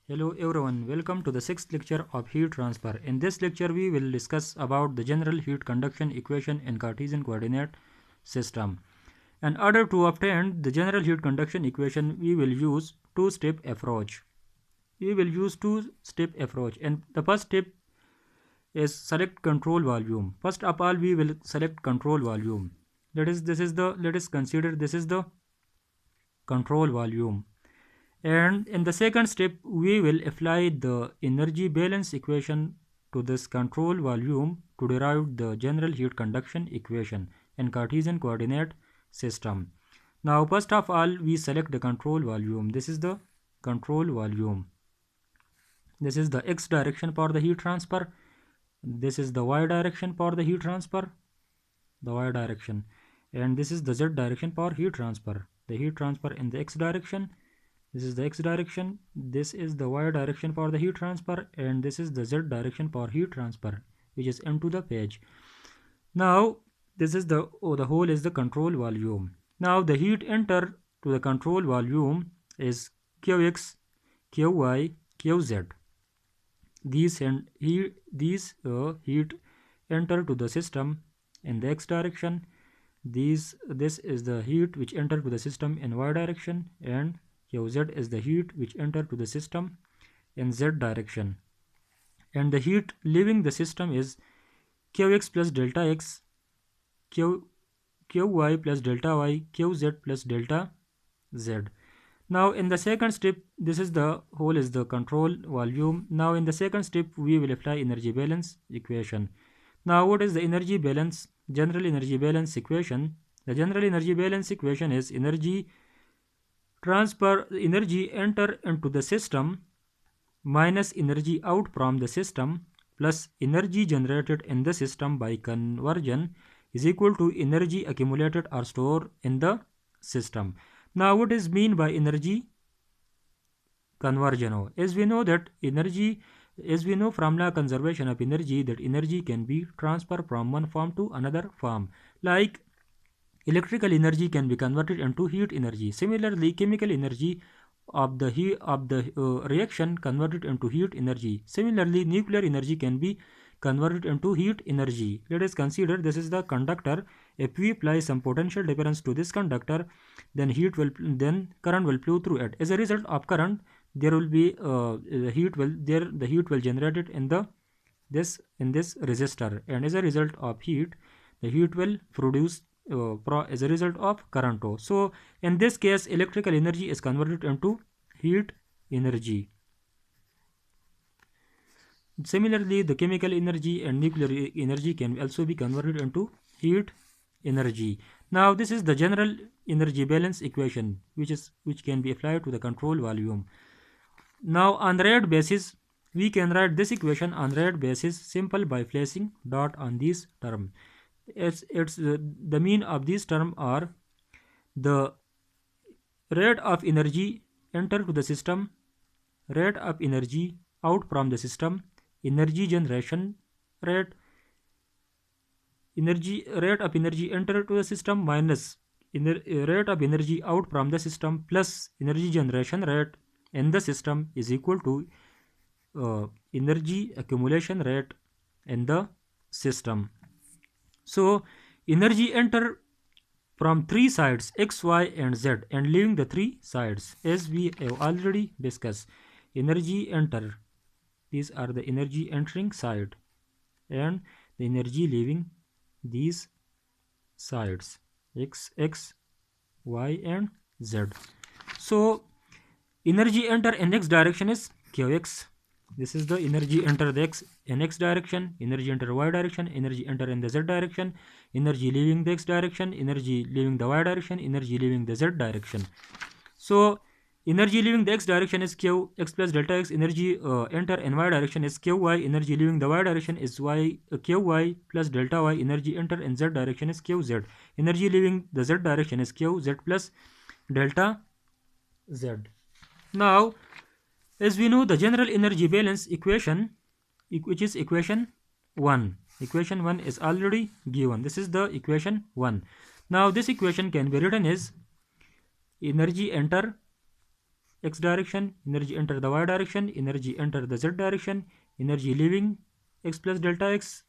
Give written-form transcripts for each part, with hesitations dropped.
Hello everyone, welcome to the sixth lecture of heat transfer. In this lecture we will discuss about the general heat conduction equation in Cartesian coordinate system. In order to obtain the general heat conduction equation, we will use two-step approach. And the first step is select control volume. First of all, we will select control volume. Let us consider this is the control volume. And in the second step, we will apply the energy balance equation to this control volume to derive the general heat conduction equation in Cartesian coordinate system. Now, first of all, we select the control volume. This is the control volume. This is the x direction for the heat transfer. This is the y direction for the heat transfer, the y direction. And this is the z direction for heat transfer. The heat transfer in the x direction. This is the x direction, this is the y direction for the heat transfer, and this is the z direction for heat transfer, which is into the page. Now, this is the whole is the control volume. Now, the heat enter to the control volume is Qx, Qy, Qz. These heat enter to the system in the x direction. This is the heat which enter to the system in y direction, and Qz is the heat which enter to the system in z direction. And the heat leaving the system is Qx plus delta x, Qy plus delta y, Qz plus delta z. Now in the second step, this is the whole is the control volume. Now in the second step, we will apply energy balance equation. Now what is the energy balance? General energy balance equation. The general energy balance equation is energy enter into the system minus energy out from the system plus energy generated in the system by conversion is equal to energy accumulated or stored in the system. Now what is mean by energy conversion? As we know from law conservation of energy that energy can be transferred from one form to another form. Like electrical energy can be converted into heat energy. Similarly, chemical energy of the reaction converted into heat energy. Similarly, nuclear energy can be converted into heat energy. Let us consider this is the conductor. If we apply some potential difference to this conductor, then current will flow through it. As a result of current, there will be the heat will generated in this resistor, and as a result of heat, the heat will produce as a result of current. So in this case, electrical energy is converted into heat energy. Similarly, the chemical energy and nuclear energy can also be converted into heat energy. Now this is the general energy balance equation which can be applied to the control volume. Now on rate basis, we can write this equation on rate basis simple by placing dot on this term. The mean of these terms are the rate of energy enter to the system, rate of energy out from the system, energy generation rate of energy enter to the system minus rate of energy out from the system plus energy generation rate in the system is equal to energy accumulation rate in the system. So energy enter from three sides x, y and z, and leaving the three sides as we have already discussed. Energy enter, these are the energy entering side, and the energy leaving these sides x, y and z. So energy enter in x direction is Qx. This is the energy enter the x in x direction, energy enter y direction, energy enter in the z direction, energy leaving the x direction, energy leaving the y direction, energy leaving the z direction. So energy leaving the x direction is Q x plus delta x, energy enter in y direction is Qy, energy leaving the y direction is Qy plus delta y, energy enter in z direction is Qz, energy leaving the z direction is Qz plus delta z. Now as we know, the general energy balance equation, which is equation 1. Equation 1 is already given. This is the equation 1. Now this equation can be written as energy enter x direction, energy enter the y direction, energy enter the z direction, energy leaving x plus delta x,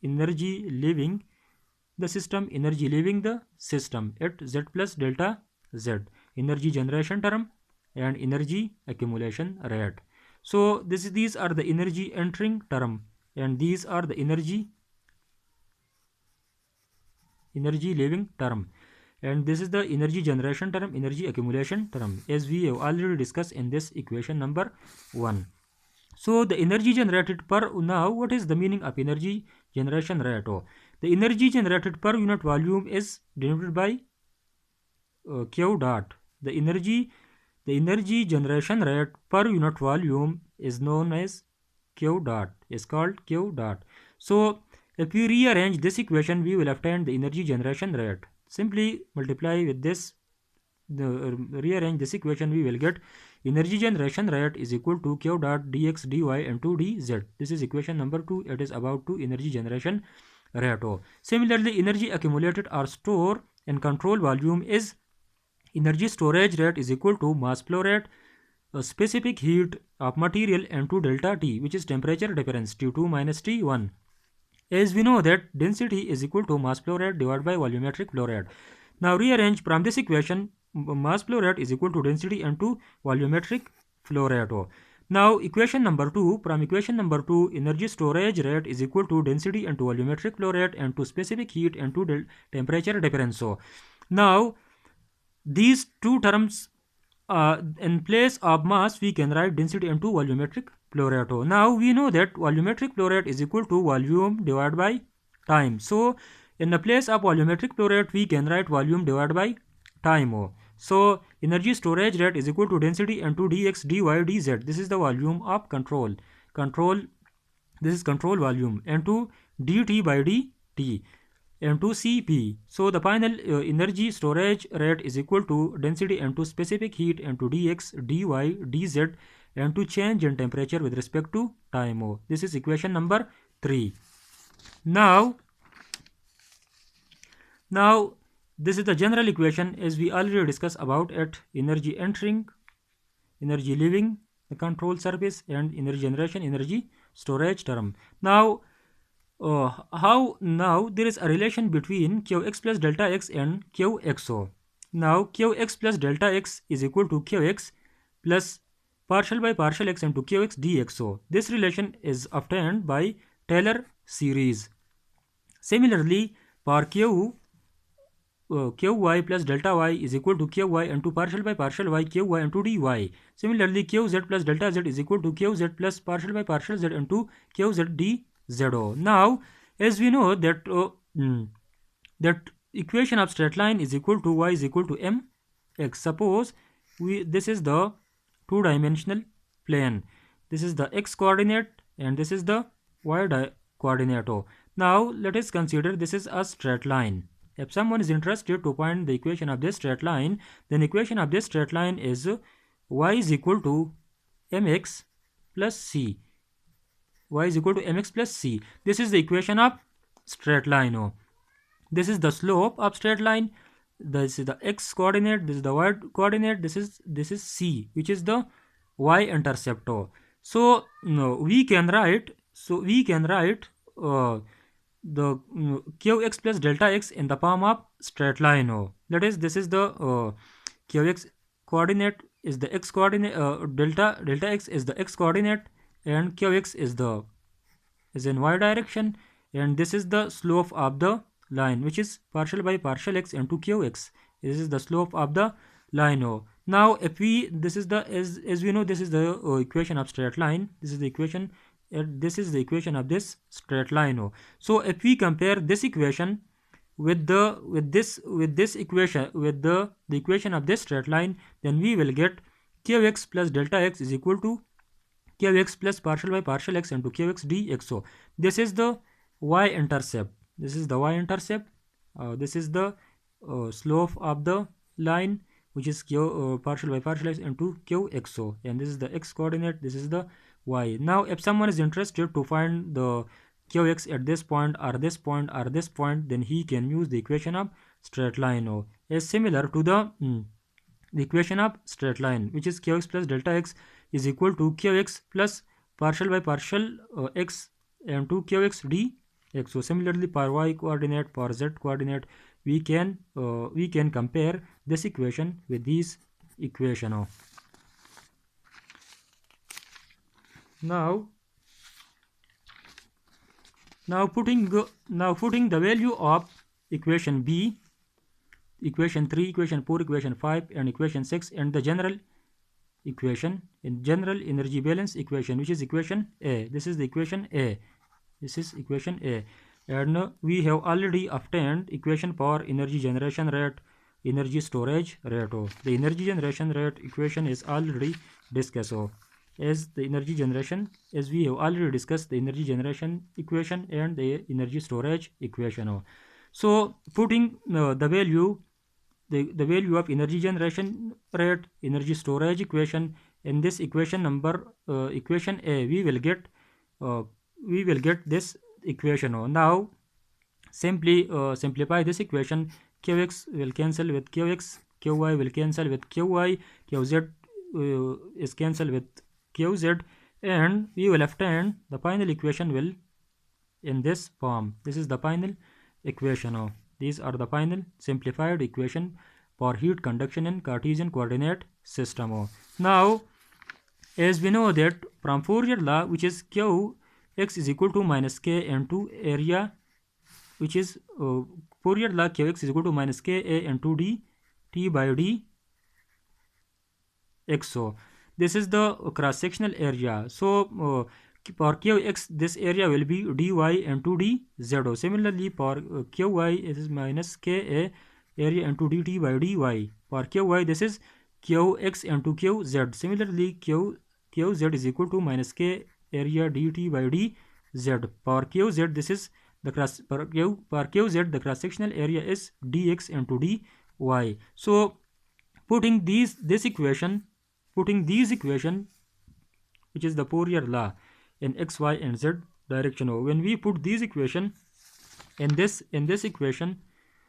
energy leaving the system, energy leaving the system at z plus delta z, energy generation term and energy accumulation rate. So these are the energy entering term and these are the energy leaving term, and this is the energy generation term, energy accumulation term, as we have already discussed in this equation number 1. So the energy generated per, now what is the meaning of energy generation rate? The energy generated per unit volume is denoted by Q dot. The energy generation rate per unit volume is known as Q dot, is called Q dot. So if we rearrange this equation, we will obtain the energy generation rate. Simply multiply with this, rearrange this equation, we will get energy generation rate is equal to Q dot dx dy into dz. This is equation number 2. It is about to energy generation rate. Similarly, energy accumulated or stored in control volume is energy storage rate is equal to mass flow rate, specific heat of material into delta T, which is temperature difference T2 minus T1. As we know that density is equal to mass flow rate divided by volumetric flow rate. Now rearrange from this equation, mass flow rate is equal to density into volumetric flow rate. Now equation number 2, from equation number 2, energy storage rate is equal to density into volumetric flow rate into specific heat into temperature difference. So now these two terms, in place of mass, we can write density into volumetric flow rate. Now we know that volumetric flow rate is equal to volume divided by time. So in the place of volumetric flow rate, we can write volume divided by time. So energy storage rate is equal to density into dx dy dz. This is the volume of control. This is control volume into dt by dt into Cp. So the final energy storage rate is equal to density into specific heat into dx dy dz into change in temperature with respect to time. This is equation number 3. Now this is the general equation, as we already discussed about it: energy entering, energy leaving the control surface, and energy generation, energy storage term. Now how now there is a relation between Qx plus delta x and Qxo. Now Qx plus delta x is equal to Qx plus partial by partial x into Qx dxo. This relation is obtained by Taylor series. Similarly, for Qy plus delta y is equal to Qy into partial by partial y Qy into dy. Similarly, Qz plus delta z is equal to Qz plus partial by partial z into Qz dz. Now, as we know that that equation of straight line is equal to y is equal to mx. Suppose this is the two-dimensional plane. This is the x coordinate and this is the y coordinate. Now let us consider this is a straight line. If someone is interested to find the equation of this straight line, then equation of this straight line is y is equal to mx plus c. Y is equal to mx plus c. This is the equation of straight line. This is the slope of straight line. This is the x coordinate. This is the y coordinate. This is c, which is the y intercept. So we can write. The Qx plus delta x in the form of straight line. That is, this is the Qx coordinate is the x coordinate, delta x is the x coordinate, and Qx is in y direction, and this is the slope of the line, which is partial by partial x into Qx. This is the slope of the line. Now if we, this is the, as we know, this is the equation of straight line. This is the equation. This is the equation of this straight line. So if we compare this equation with the equation of this straight line, then we will get Qx plus delta x is equal to Qx plus partial by partial x into Qx dxo. This is the y-intercept. This is the y-intercept. This is the slope of the line, which is partial by partial x into Qxo, and this is the x coordinate. This is the y. Now if someone is interested to find the Qx at this point or this point or this point, then he can use the equation of straight line as similar to the the equation of straight line, which is qx plus delta x is equal to qx plus partial by partial x and 2 qx dx. So similarly, for y coordinate, for z coordinate, we can compare this equation with this equation. Now putting the value of equation B, equation 3, equation 4, equation 5, and equation 6, and the general equation in general energy balance equation, which is equation A. This is the equation A. This is equation A. And we have already obtained equation for energy generation rate, energy storage rate. The energy generation rate equation is already discussed. As the energy generation, as we have already discussed the energy generation equation and the energy storage equation. So putting the value of energy generation rate, energy storage equation in this equation number equation A, we will get this equation. Now simply simplify this equation. Qx will cancel with qx, qy will cancel with qy, qz is cancelled with qz, and we will obtain the final equation will in this form. This is the final equation. These are the final simplified equation for heat conduction in Cartesian coordinate system. Now, as we know that from Fourier law, which is Qx is equal to minus k into area, which is Fourier law Qx is equal to minus ka into d t by d x. So this is the cross-sectional area. So for Qx, this area will be dy into dz. Similarly, for Qy, it is minus ka area into dt by dy. For Qy, this is Qx into Qz. Similarly, Qz is equal to minus k area dt by dz. For Qz, this is the for Qz, the cross-sectional area is dx into dy. So putting these equation, which is the Fourier law, in x, y, and z direction. When we put these equation in this equation,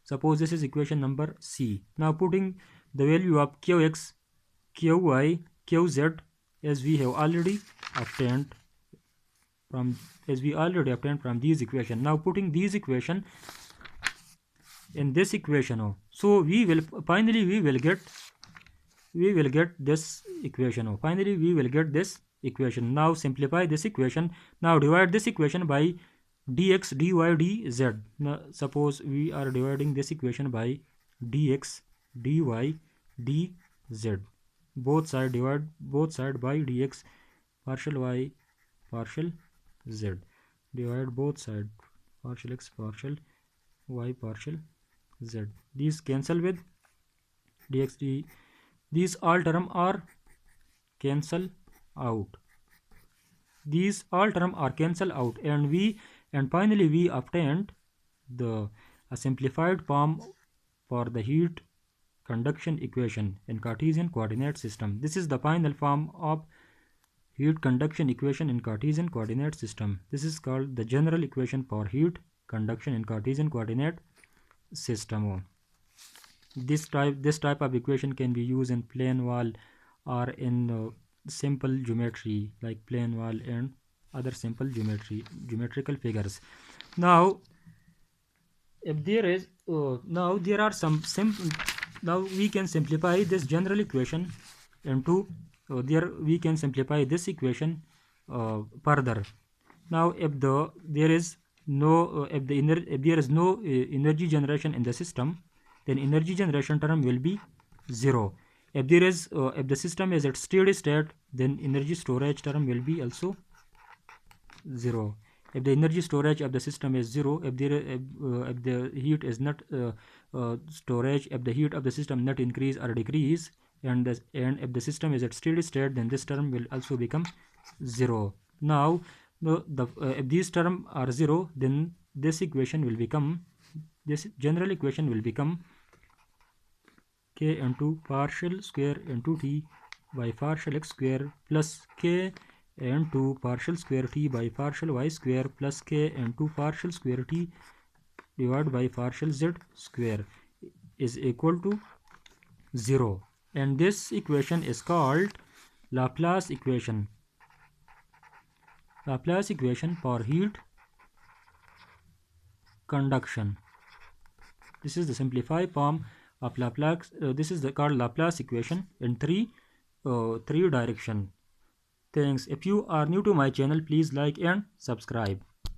suppose this is equation number C. Now putting the value of Qx, Qy, Qz as we already obtained from these equation. Now putting these equation in this equation. So we will get this equation. Finally we will get this equation. Now simplify this equation. Now divide this equation by dx, dy, dz. Now suppose we are dividing this equation by dx, dy, dz. Both side by dx, partial y, partial z. Divide both side, partial x, partial y, partial z. These cancel with dx, d. These all terms are cancel out. These all terms are cancelled out, and finally we obtained a simplified form for the heat conduction equation in Cartesian coordinate system. This is the final form of heat conduction equation in Cartesian coordinate system. This is called the general equation for heat conduction in Cartesian coordinate system. This type of equation can be used in plane wall or in simple geometry like plane wall and other simple geometrical figures. Now if there is now we can simplify this general equation into we can simplify this equation further. Now if there is no energy generation in the system, then energy generation term will be 0. If the system is at steady state, then energy storage term will be also 0. If the energy storage of the system is 0, if the heat is not storage, if the heat of the system not increase or decrease, and if the system is at steady state, then this term will also become 0. Now if these terms are 0, then this general equation will become k into partial square into t by partial x square plus k into partial square t by partial y square plus k into partial square t divided by partial z square is equal to 0. and this equation is called Laplace equation. Laplace equation for heat conduction. This is the simplified form of Laplace. This is called Laplace equation in three direction. Thanks. If you are new to my channel, please like and subscribe.